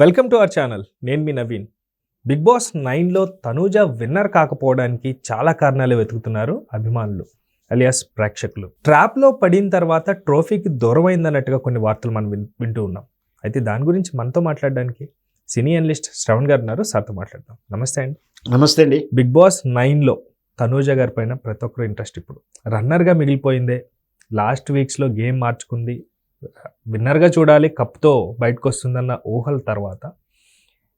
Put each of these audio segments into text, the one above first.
Welcome to our channel. నేను మీ Naveen. Bigg Boss 9లో తనూజ విన్నర్ కాకపోవడానికి చాలా కారణాలు వెతుకుతున్నారు అభిమానులు అలియాస్ ప్రేక్షకులు. ట్రాప్లో పడిన తర్వాత ట్రోఫీకి దూరమైందన్నట్టుగా కొన్ని వార్తలు మనం వింటూ ఉన్నాం. అయితే దాని గురించి మనతో మాట్లాడడానికి సినీ అనలిస్ట్ శ్రవణ్ గారు ఉన్నారు. సార్తో మాట్లాడదాం. నమస్తే అండి. నమస్తే అండి. బిగ్ బాస్ 9లో తనూజ గారి పైన ప్రతి ఒక్కరు ఇంట్రెస్ట్ ఇప్పుడు రన్నర్గా మిగిలిపోయిందే. లాస్ట్ వీక్స్లో గేమ్ మార్చుకుంది, విన్నర్గా చూడాలి, కప్తో బయటకు వస్తుందన్న ఊహల తర్వాత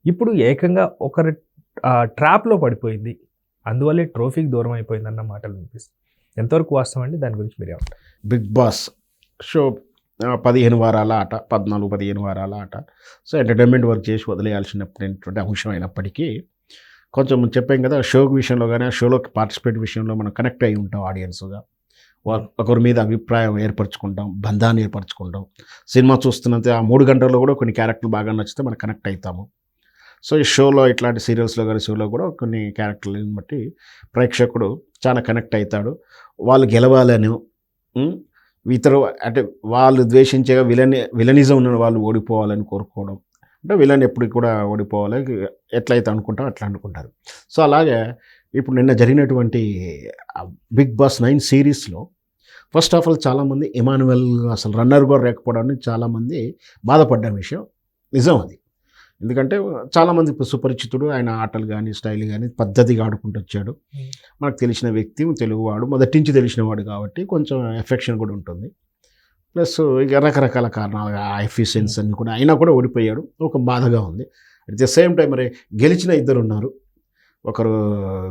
ఇప్పుడు ఏకంగా ఒకరి ట్రాప్లో పడిపోయింది, అందువల్లే ట్రోఫీకి దూరం అయిపోయిందన్న మాటలు వినిపిస్తుంది. ఎంతవరకు వాస్తవం అండి? దాని గురించి మీరు ఏమంటారు? బిగ్ బాస్ షో 15 వారాల ఆట, 14-15 వారాల ఆట. సో ఎంటర్టైన్మెంట్ వర్క్ చేసి వదిలేయాల్సినటువంటి అంశం అయినప్పటికీ కొంచెం చెప్పాం కదా, షో విషయంలో కానీ ఆ షోలోకి పార్టిసిపేట్ విషయంలో మనం కనెక్ట్ అయి ఉంటాం ఆడియన్స్గా. ఒకరి మీద అభిప్రాయం ఏర్పరచుకుంటాం, బంధాన్ని ఏర్పరచుకుంటాం. సినిమా చూస్తున్నంత ఆ 3 గంటల్లో కూడా కొన్ని క్యారెక్టర్లు బాగా నచ్చితే మనం కనెక్ట్ అవుతాము. సో ఈ షోలో ఇట్లాంటి సీరియల్స్లో కానీ షోలో కూడా కొన్ని క్యారెక్టర్లను బట్టి ప్రేక్షకుడు చాలా కనెక్ట్ అవుతాడు. వాళ్ళు గెలవాలని, ఇతరు అంటే వాళ్ళు ద్వేషించే విలనిజం ఉన్న వాళ్ళు ఓడిపోవాలని కోరుకోవడం, అంటే విలన్ ఎప్పుడు కూడా ఓడిపోవాలి ఎట్లయితే అనుకుంటాం అట్లా అనుకుంటారు. సో అలాగే ఇప్పుడు నిన్న జరిగినటువంటి బిగ్ బాస్ 9 సిరీస్లో ఫస్ట్ ఆఫ్ ఆల్ చాలామంది ఇమానువెల్ అసలు రన్నర్ కూడా లేకపోవడానికి చాలామంది బాధపడ్డ విషయం నిజం అది. ఎందుకంటే చాలామంది సుపరిచితుడు, ఆయన ఆటలు కానీ స్టైల్ కానీ పద్ధతిగా ఆడుకుంటూ వచ్చాడు. మనకు తెలిసిన వ్యక్తి, తెలుగువాడు, మొదటి నుంచి తెలిసినవాడు కాబట్టి కొంచెం ఎఫెక్షన్ కూడా ఉంటుంది. ప్లస్ ఇక రకరకాల కారణాలు ఎఫిషియన్స్ అని కూడా అయినా కూడా ఓడిపోయాడు. ఒక బాధగా ఉంది. అట్ ద సేమ్ టైం మరి గెలిచిన ఇద్దరు ఉన్నారు, ఒకరు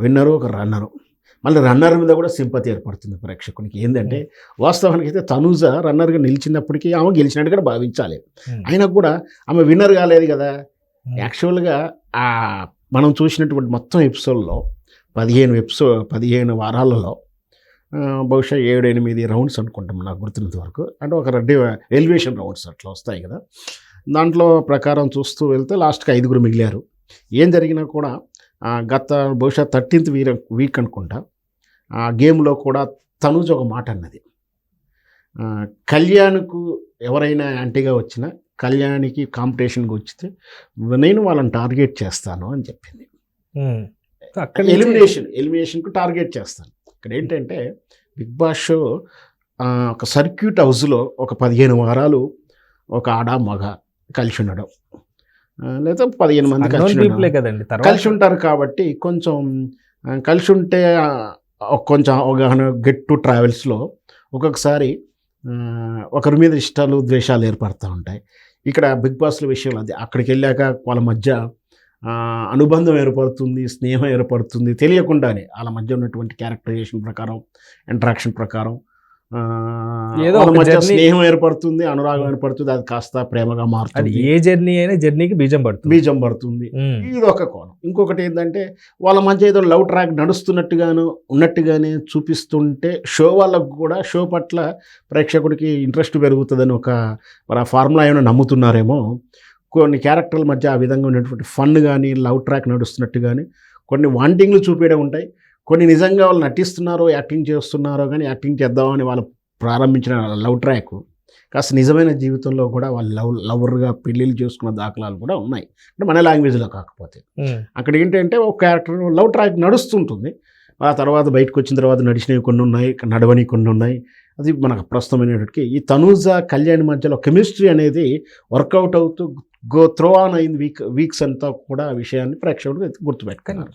విన్నరు, ఒకరు రన్నరు. మళ్ళీ రన్నర్ మీద కూడా సింపతి ఏర్పడుతుంది ప్రేక్షకునికి. ఏంటంటే వాస్తవానికి అయితే తనూజ రన్నర్గా నిలిచినప్పటికీ ఆమె గెలిచినట్టుగా భావించాలి. అయినా కూడా ఆమె విన్నర్ కాలేదు కదా. యాక్చువల్గా మనం చూసినటువంటి మొత్తం ఎపిసోడ్లో 15 వారాలలో బహుశా 7-8 రౌండ్స్ అనుకుంటాం నాకు గుర్తున్నంత వరకు. అంటే ఒక ఎలివేషన్ రౌండ్స్ అట్లా వస్తాయి కదా. దాంట్లో ప్రకారం చూస్తూ వెళ్తే లాస్ట్కి 5 మిగిలారు. ఏం జరిగినా కూడా గత బహుశా 13th వీక్ అనుకుంటా ఆ గేమ్లో కూడా తనూజ ఒక మాట అన్నది, కళ్యాణ్కు ఎవరైనా యాంటీగా వచ్చినా కళ్యాణ్కి కాంపిటీషన్కి వచ్చితే నేను వాళ్ళని టార్గెట్ చేస్తాను అని చెప్పింది. ఎలిమినేషన్కు టార్గెట్ చేస్తాను. ఇక్కడ ఏంటంటే బిగ్ బాస్ షో ఒక సర్క్యూట్ హౌస్లో ఒక 15 వారాలు ఒక ఆడ మగ కలిసి ఉండడం, లేదా 15 మంది కలిసి ఉంటారు కాబట్టి కొంచెం కలిసి ఉంటే కొంచెం అవగాహన గెట్ టు ట్రావెల్స్లో ఒక్కొక్కసారి ఒకరి మీద ఇష్టాలు ద్వేషాలు ఏర్పడుతూ ఉంటాయి. ఇక్కడ బిగ్ బాస్ల విషయంలో అది అక్కడికి వెళ్ళాక వాళ్ళ మధ్య అనుబంధం ఏర్పడుతుంది, స్నేహం ఏర్పడుతుంది తెలియకుండానే. వాళ్ళ మధ్య ఉన్నటువంటి క్యారెక్టరైజేషన్ ప్రకారం, ఇంటరాక్షన్ ప్రకారం వాళ్ళ మధ్య స్నేహం ఏర్పడుతుంది, అనురాగం ఏర్పడుతుంది. అది కాస్త ప్రేమగా మారుతుంది. ఏ జర్నీ అయినా జర్నీకి బీజం పడుతుంది. ఇది ఒక కోణం. ఇంకొకటి ఏంటంటే వాళ్ళ మధ్య ఏదో లవ్ ట్రాక్ ఉన్నట్టుగానే చూపిస్తుంటే షో వాళ్ళకు కూడా షో పట్ల ప్రేక్షకుడికి ఇంట్రెస్ట్ పెరుగుతుందని ఒక మరి ఆ ఫార్ములా ఏమైనా నమ్ముతున్నారేమో. కొన్ని క్యారెక్టర్ల మధ్య ఆ విధంగా ఉన్నటువంటి ఫన్ కానీ, లవ్ ట్రాక్ నడుస్తున్నట్టు కానీ కొన్ని వాంటింగ్లు చూపించడం ఉంటాయి. కొన్ని నిజంగా వాళ్ళు నటిస్తున్నారో యాక్టింగ్ చేస్తున్నారో కానీ యాక్టింగ్ చేద్దామని వాళ్ళు ప్రారంభించిన లవ్ ట్రాక్ కాస్త నిజమైన జీవితంలో కూడా వాళ్ళు లవర్గా పెళ్ళిళ్ళు చేసుకున్న దాఖలాలు కూడా ఉన్నాయి. అంటే మన లాంగ్వేజ్లో కాకపోతే అక్కడ ఏంటంటే ఒక క్యారెక్టర్ లవ్ ట్రాక్ నడుస్తుంటుంది. ఆ తర్వాత బయటకు వచ్చిన తర్వాత నడిచినవి కొన్ని ఉన్నాయి, నడవని కొన్ని ఉన్నాయి. అది మనకు ప్రస్తుతమైనప్పటికీ ఈ తనూజ కళ్యాణ్ మధ్యలో కెమిస్ట్రీ అనేది వర్కౌట్ అవుతూ త్రో ఆన్ అయింది వీక్స్ అంతా కూడా ఆ విషయాన్ని ప్రేక్షకుడు గుర్తుపెట్టుకున్నారు.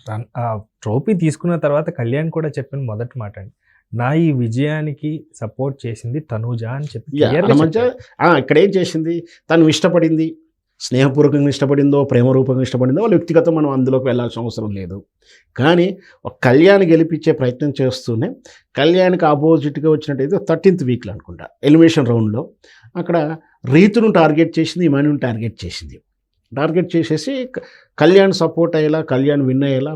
ట్రోఫీ తీసుకున్న తర్వాత కళ్యాణ్ కూడా చెప్పిన మొదటి మాట అండి, నా ఈ విజయానికి సపోర్ట్ చేసింది తనూజ అని చెప్పి. ఇక్కడ ఏం చేసింది, తను ఇష్టపడింది, స్నేహపూర్వకంగా ఇష్టపడిందో ప్రేమరూపంగా ఇష్టపడిందో వాళ్ళ వ్యక్తిగతం మనం అందులోకి వెళ్ళాల్సిన అవసరం లేదు. కానీ ఒక కళ్యాణ్ గెలిపించే ప్రయత్నం చేస్తూనే కళ్యాణ్కి ఆపోజిట్గా వచ్చినట్టయితే 13th వీక్లో అనుకుంటా ఎలిమినేషన్ రౌండ్లో అక్కడ రీతును టార్గెట్ చేసింది, ఇమానుని టార్గెట్ చేసేసి కళ్యాణ్ సపోర్ట్ అయ్యేలా, కళ్యాణ్ విన్ అయ్యేలా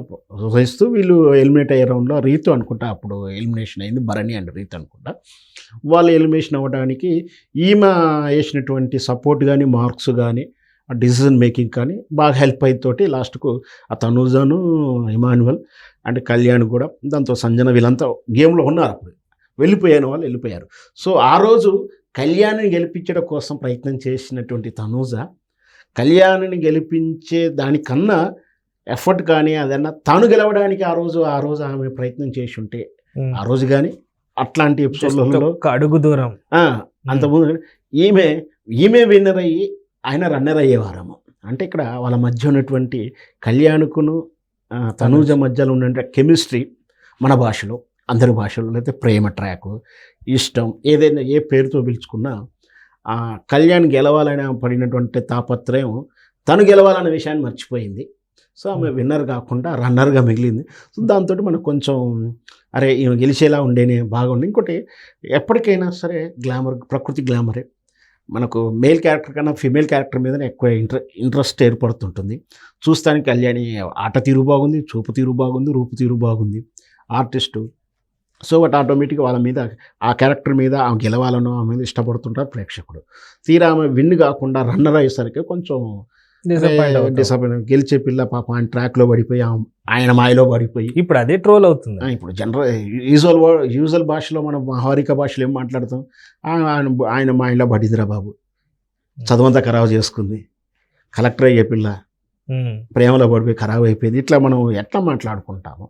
వేస్తూ వీళ్ళు ఎలిమినేట్ అయ్యే రౌండ్లో రీతు అనుకుంటా అప్పుడు ఎలిమినేషన్ అయింది, భరణి అండ్ రీతు అనుకుంటా. వాళ్ళు ఎలిమినేషన్ అవ్వడానికి ఈమె వేసినటువంటి సపోర్ట్ కానీ, మార్క్స్ కానీ, డిసిజన్ మేకింగ్ కానీ బాగా హెల్ప్ అయితోటి లాస్ట్కు ఆ తనూజను, ఇమానువల్ అండ్ కళ్యాణ్ కూడా, దాంతో సంజన వీళ్ళంతా గేమ్లో ఉన్నారు. అప్పుడు వెళ్ళిపోయారు. సో ఆ రోజు కళ్యాణ్ని గెలిపించడం కోసం ప్రయత్నం చేసినటువంటి తనూజ కళ్యాణ్ని గెలిపించే దానికన్నా ఎఫర్ట్ కానీ అదన్నా తాను గెలవడానికి ఆ రోజు ఆమె ప్రయత్నం చేసి ఉంటే ఆ రోజు కానీ అట్లాంటి ఎపిసోడ్లలో ఒక అడుగు దూరం అంతకుముందు ఈమె విన్నర్ అయ్యి ఆయన రన్నర్ అయ్యేవారము. అంటే ఇక్కడ వాళ్ళ మధ్య ఉన్నటువంటి కళ్యాణ్కును తనూజ మధ్యలో ఉన్న కెమిస్ట్రీ మన భాషలో, అందరి భాషలో అయితే ప్రేమ ట్రాక్, ఇష్టం, ఏదైనా ఏ పేరుతో పిలుచుకున్నా కళ్యాణ్ గెలవాలని పడినటువంటి తాపత్రయం తను గెలవాలనే విషయాన్ని మర్చిపోయింది. సో ఆమె విన్నర్ కాకుండా రన్నర్గా మిగిలింది. సో దాంతో మనకు కొంచెం అరే ఈమె గెలిచేలా ఉండేనే బాగుంది. ఇంకోటి ఎప్పటికైనా సరే ప్రకృతి గ్లామరే మనకు మేల్ క్యారెక్టర్ కన్నా ఫీమేల్ క్యారెక్టర్ మీదనే ఎక్కువ ఇంట్రెస్ట్ ఏర్పడుతుంటుంది. చూస్తానికి కళ్యాణి ఆట తీరు బాగుంది, చూపు తీరు బాగుంది, రూపు తీరు బాగుంది, ఆర్టిస్టు. సో బట్ ఆటోమేటిక్గా వాళ్ళ మీద ఆ క్యారెక్టర్ మీద ఆమె గెలవాలనో ఆమె మీద ఇష్టపడుతుంటారు ప్రేక్షకుడు. తీరా ఆమె విన్ కాకుండా రన్నర్ అయ్యేసరికి కొంచెం డిసప్పాయింట్. గెలిచే పిల్ల పాప ఆయన ట్రాక్లో పడిపోయి ఆయన మాయలో పడిపోయి ఇప్పుడు అదే ట్రోల్ అవుతుంది. ఇప్పుడు యూజువల్ భాషలో మనం మహారిక భాషలో ఏం మాట్లాడతాం, ఆయన మాయలో పడిందిరా బాబు, చదువంతా ఖరాబు చేసుకుంది, కలెక్టర్ అయ్యే పిల్ల ప్రేమలో పడిపోయి ఖరాబ్ అయిపోయింది, ఇట్లా మనం ఎట్లా మాట్లాడుకుంటాము.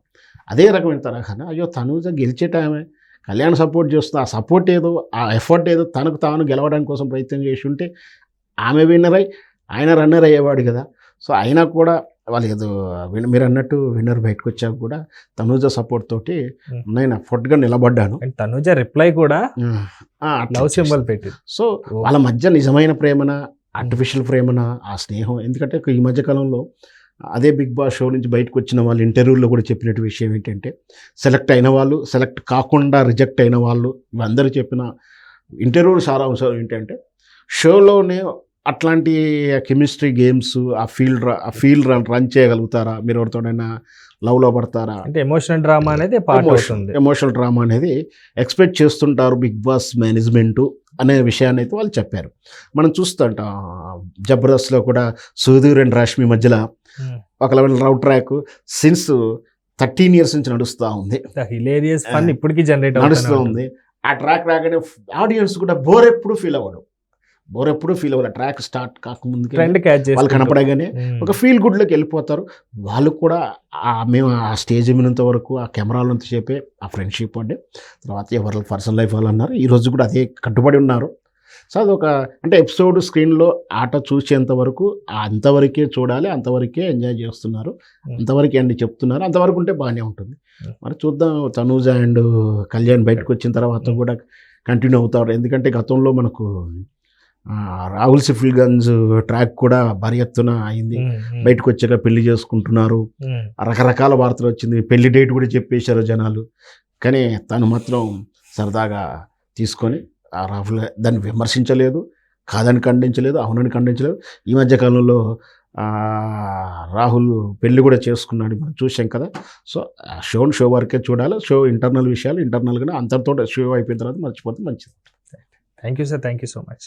అదే రకమైన తరహాన అయ్యో తనూజ గెలిచే టైమే కళ్యాణ్ సపోర్ట్ చేస్తుంది, ఆ సపోర్ట్ ఏదో ఆ ఎఫర్ట్ ఏదో తనకు తాను గెలవడానికి కోసం ప్రయత్నం చేసి ఉంటే ఆమె విన్నర్ అయ్యి ఆయన రన్నర్ అయ్యేవాడు కదా. సో అయినా కూడా వాళ్ళు ఏదో మీరు అన్నట్టు విన్నర్ బయటకు వచ్చాక కూడా తనూజ సపోర్ట్ తోటి నేను ఎఫర్ట్గా నిలబడ్డాను. తనూజ రిప్లై కూడా లవ్ సింబల్ పెట్టి. సో వాళ్ళ మధ్య నిజమైన ప్రేమన ఆర్టిఫిషియల్ ప్రేమన ఆ స్నేహం. ఎందుకంటే ఈ మధ్యకాలంలో అదే బిగ్ బాస్ షో నుంచి బయటకు వచ్చిన వాళ్ళు ఇంటర్వ్యూలో కూడా చెప్పినట్టు విషయం ఏంటంటే సెలెక్ట్ అయిన వాళ్ళు, సెలెక్ట్ కాకుండా రిజెక్ట్ అయిన వాళ్ళు, ఇవందరూ చెప్పిన ఇంటర్వ్యూలు సారాంశాలు ఏంటంటే షోలోనే అట్లాంటి కెమిస్ట్రీ గేమ్స్ ఆ ఫీల్డ్ రన్ చేయగలుగుతారా, మీరు ఎవరితోనైనా లవ్లో పడతారా అంటే ఎమోషనల్ డ్రామా అనేది ఎమోషనల్ డ్రామా అనేది ఎక్స్పెక్ట్ చేస్తుంటారు బిగ్ బాస్ మేనేజ్మెంటు అనే విషయాన్ని అయితే వాళ్ళు చెప్పారు. మనం చూస్తుంటాం జబర్దస్త్లో కూడా సుధీర్ అండ్ రష్మి మధ్యలో ఒక level love track since 13 years నుంచి నడుస్తూ ఉంది, హిలేరియస్ ఫన్ ఇప్పటికీ జనరేట్ నడుస్తూ ఉంది. ఆ ట్రాక్ రాగానే ఆడియన్స్ కూడా బోర్ ఎప్పుడు ఫీల్ అవ్వడు, ట్రాక్ స్టార్ట్ కాకముందుకే వాళ్ళు కనపడగానే ఒక ఫీల్ గుడ్లోకి వెళ్ళిపోతారు. వాళ్ళు కూడా మేము ఆ స్టేజ్ మినంత వరకు ఆ కెమెరాలంత సేపే ఆ ఫ్రెండ్షిప్ అంటే తర్వాత ఎవరి పర్సనల్ లైఫ్ వాళ్ళు అన్నారు, ఈరోజు కూడా అదే కట్టుబడి ఉన్నారు. సో అదొక అంటే ఎపిసోడ్ స్క్రీన్లో ఆట చూసేంత వరకు అంతవరకే చూడాలి, అంతవరకే ఎంజాయ్ చేస్తున్నారు, అంతవరకే అండి చెప్తున్నారు, అంతవరకు ఉంటే బాగానే ఉంటుంది. మరి చూద్దాం తనూజ అండ్ కళ్యాణ్ బయటకు వచ్చిన తర్వాత కూడా కంటిన్యూ అవుతారు. ఎందుకంటే గతంలో మనకు రాహుల్ సిఫిల్గంజ్ ట్రాక్ కూడా భారీ ఎత్తున అయింది, బయటకు వచ్చాక పెళ్లి చేసుకుంటున్నారు, రకరకాల వార్తలు వచ్చింది, పెళ్లి డేట్ కూడా చెప్పేశారు జనాలు. కానీ తను మాత్రం సరదాగా తీసుకొని రాహుల్ దాన్ని విమర్శించలేదు, కాదని ఖండించలేదు, అవునని ఖండించలేదు. ఈ మధ్యకాలంలో రాహుల్ పెళ్లి కూడా చేసుకున్నాడు, మనం చూసాం కదా. సో షో వరకే చూడాలి, షో ఇంటర్నల్ విషయాలు ఇంటర్నల్గానే అంతటితో షో అయిపోయిన తర్వాత మర్చిపోతే మంచిది. Thank you sir, thank you so much.